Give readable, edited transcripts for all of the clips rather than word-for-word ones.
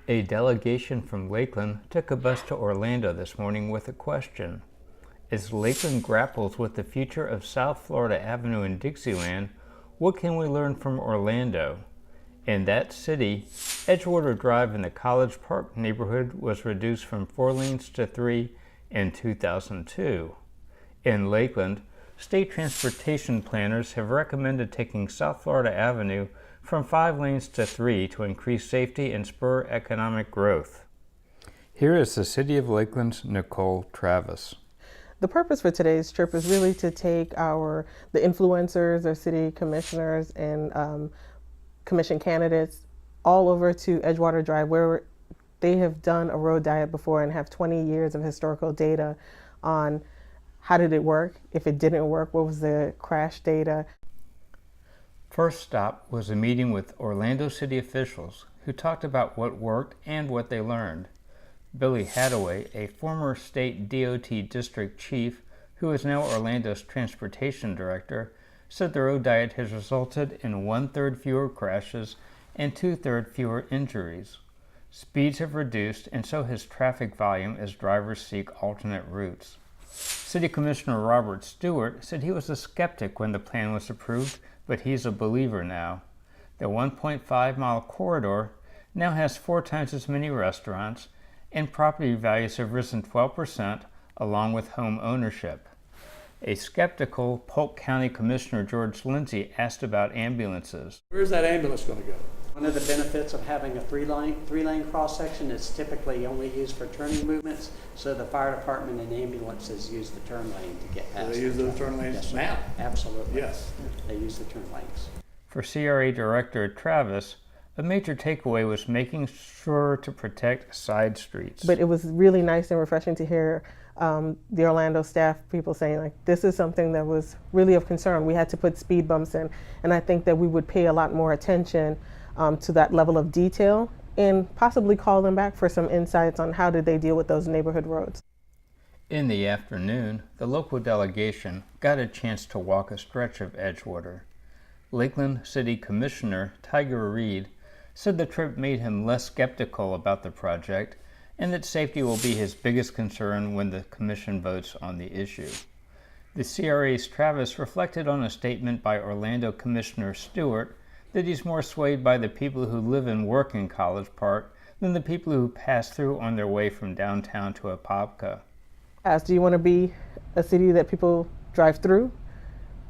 A delegation from Lakeland took a bus to Orlando this morning with a question. As Lakeland grapples with the future of South Florida Avenue in Dixieland, what can we learn from Orlando? In that city, Edgewater Drive in the College Park neighborhood was reduced from 4 lanes to 3 in 2002. In Lakeland, state transportation planners have recommended taking South Florida Avenue from 5 lanes to 3 to increase safety and spur economic growth. Here is the City of Lakeland's Nicole Travis. The purpose for today's trip is really to take the influencers, our city commissioners, and commission candidates all over to Edgewater Drive, where they have done a road diet before and have 20 years of historical data on how did it work, if it didn't work, what was the crash data. First stop was a meeting with Orlando city officials who talked about what worked and what they learned. Billy Hadaway, a former state DOT district chief who is now Orlando's transportation director, said the road diet has resulted in 1/3 fewer crashes and 2/3 fewer injuries. Speeds have reduced, and so has traffic volume as drivers seek alternate routes. City Commissioner Robert Stewart said he was a skeptic when the plan was approved, but he's a believer now. The 1.5-mile corridor now has 4 times as many restaurants, and property values have risen 12% along with home ownership. A skeptical Polk County Commissioner George Lindsay asked about ambulances. Where's that ambulance going to go? One of the benefits of having a three-lane cross-section is typically only used for turning movements, so the fire department and ambulances use the turn lane to get past. Do they use those turn lanes yes, now? Absolutely. Yes. They use the turn lanes. For CRA Director Travis, a major takeaway was making sure to protect side streets. But it was really nice and refreshing to hear the Orlando staff people saying, like, this is something that was really of concern. We had to put speed bumps in, and I think that we would pay a lot more attention to that level of detail and possibly call them back for some insights on how did they deal with those neighborhood roads. In the afternoon, the local delegation got a chance to walk a stretch of Edgewater. Lakeland City Commissioner Tiger Reed said the trip made him less skeptical about the project and that safety will be his biggest concern when the commission votes on the issue. The CRA's Travis reflected on a statement by Orlando Commissioner Stewart that he's more swayed by the people who live and work in College Park than the people who pass through on their way from downtown to Apopka. Do you want to be a city that people drive through?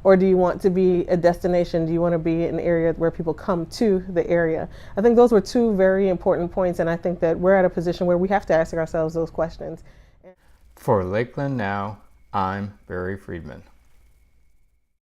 Or do you want to be a destination? Do you want to be an area where people come to the area? I think those were 2 very important points, and I think that we're at a position where we have to ask ourselves those questions. For Lakeland Now, I'm Barry Friedman.